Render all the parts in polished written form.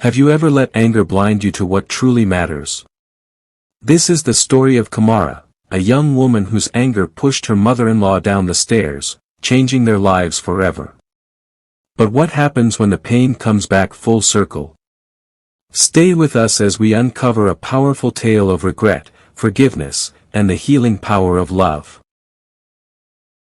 Have you ever let anger blind you to what truly matters? This is the story of Kamara, a young woman whose anger pushed her mother-in-law down the stairs, changing their lives forever. But what happens when the pain comes back full circle? Stay with us as we uncover a powerful tale of regret, forgiveness, and the healing power of love.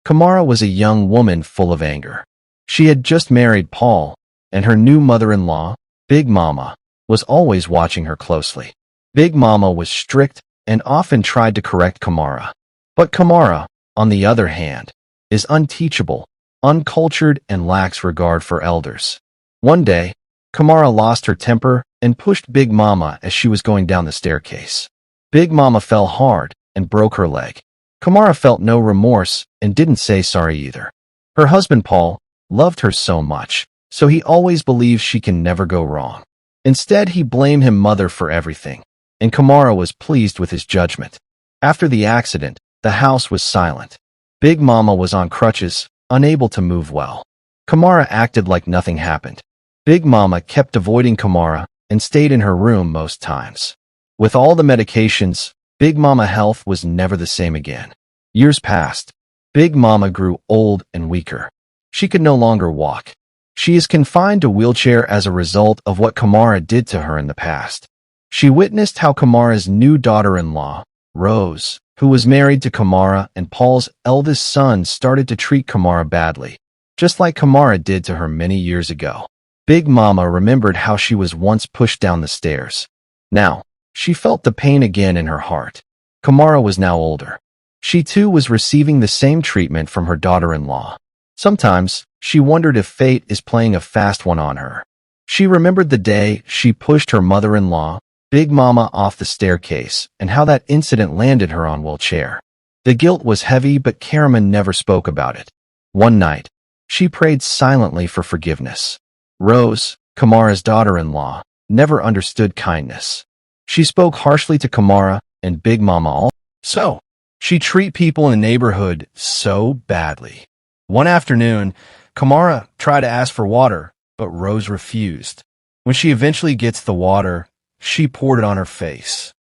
Kamara was a young woman full of anger. She had just married Paul, and her new mother-in-law, Big Mama, was always watching her closely. Big Mama was strict and often tried to correct Kamara. But Kamara, on the other hand, is unteachable, uncultured, and lacks regard for elders. One day, Kamara lost her temper and pushed Big Mama as she was going down the staircase. Big Mama fell hard and broke her leg. Kamara felt no remorse and didn't say sorry either. Her husband Paul loved her so much, so he always believes she can never go wrong. Instead, he blamed his mother for everything, and Kamara was pleased with his judgment. After the accident, the house was silent. Big Mama was on crutches, unable to move well. Kamara acted like nothing happened. Big Mama kept avoiding Kamara and stayed in her room most times. With all the medications, Big Mama's health was never the same again. Years passed. Big Mama grew old and weaker. She could no longer walk. She is confined to a wheelchair as a result of what Kamara did to her in the past. She witnessed how Kamara's new daughter-in-law, Rose, who was married to Kamara and Paul's eldest son, started to treat Kamara badly, just like Kamara did to her many years ago. Big Mama remembered how she was once pushed down the stairs. Now, she felt the pain again in her heart. Kamara was now older. She too was receiving the same treatment from her daughter-in-law. Sometimes, she wondered if fate is playing a fast one on her. She remembered the day she pushed her mother-in-law, Big Mama, off the staircase and how that incident landed her on a wheelchair. The guilt was heavy, but Karaman never spoke about it. One night, she prayed silently for forgiveness. Rose, Kamara's daughter-in-law, never understood kindness. She spoke harshly to Kamara and Big Mama also. She treated people in the neighborhood so badly. One afternoon, Kamara tried to ask for water, but Rose refused. When she eventually gets the water, she poured it on her face.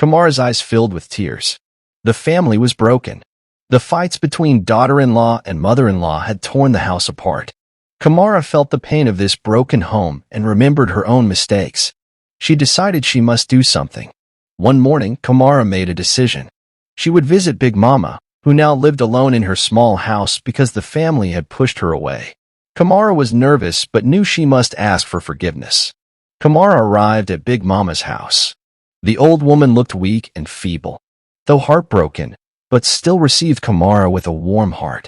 Kamara's eyes filled with tears. The family was broken. The fights between daughter-in-law and mother-in-law had torn the house apart. Kamara felt the pain of this broken home and remembered her own mistakes. She decided she must do something. One morning, Kamara made a decision. She would visit Big Mama, who now lived alone in her small house because the family had pushed her away. Kamara was nervous but knew she must ask for forgiveness. Kamara arrived at Big Mama's house. The old woman looked weak and feeble, though heartbroken, but still received Kamara with a warm heart.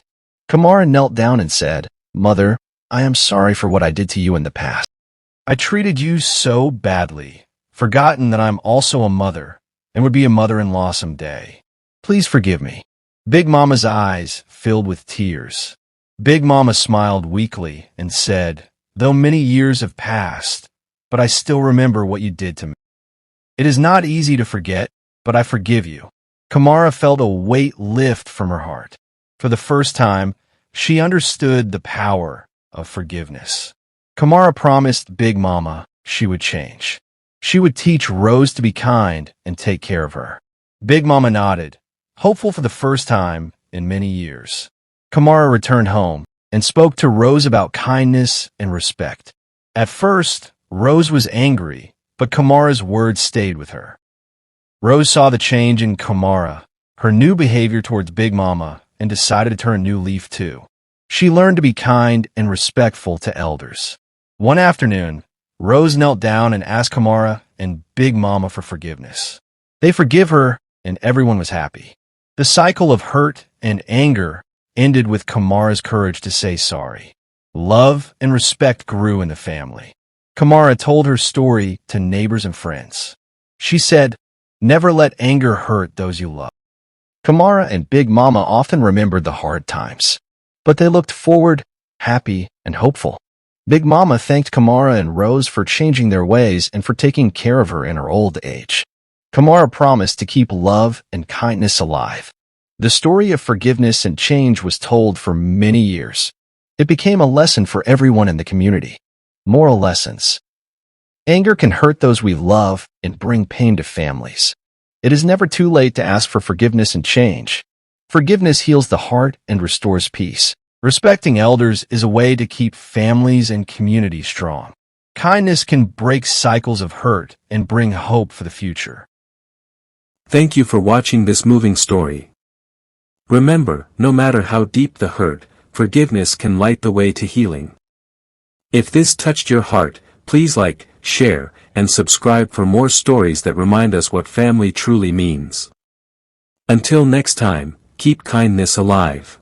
Kamara knelt down and said, "Mother, I am sorry for what I did to you in the past. I treated you so badly, forgotten that I'm also a mother and would be a mother-in-law someday. Please forgive me." Big Mama's eyes filled with tears. Big Mama smiled weakly and said, "Though many years have passed, but I still remember what you did to me. It is not easy to forget, but I forgive you." Kamara felt a weight lift from her heart. For the first time, she understood the power of forgiveness. Kamara promised Big Mama she would change. She would teach Rose to be kind and take care of her. Big Mama nodded, hopeful for the first time in many years. Kamara returned home and spoke to Rose about kindness and respect. At first, Rose was angry, but Kamara's words stayed with her. Rose saw the change in Kamara, her new behavior towards Big Mama, and decided to turn a new leaf too. She learned to be kind and respectful to elders. One afternoon, Rose knelt down and asked Kamara and Big Mama for forgiveness. They forgive her, and everyone was happy. The cycle of hurt and anger ended with Kamara's courage to say sorry. Love and respect grew in the family. Kamara told her story to neighbors and friends. She said, "Never let anger hurt those you love." Kamara and Big Mama often remembered the hard times, but they looked forward, happy, and hopeful. Big Mama thanked Kamara and Rose for changing their ways and for taking care of her in her old age. Kamara promised to keep love and kindness alive. The story of forgiveness and change was told for many years. It became a lesson for everyone in the community. Moral lessons. Anger can hurt those we love and bring pain to families. It is never too late to ask for forgiveness and change. Forgiveness heals the heart and restores peace. Respecting elders is a way to keep families and communities strong. Kindness can break cycles of hurt and bring hope for the future. Thank you for watching this moving story. Remember, no matter how deep the hurt, forgiveness can light the way to healing. If this touched your heart, please like, share, and subscribe for more stories that remind us what family truly means. Until next time, keep kindness alive.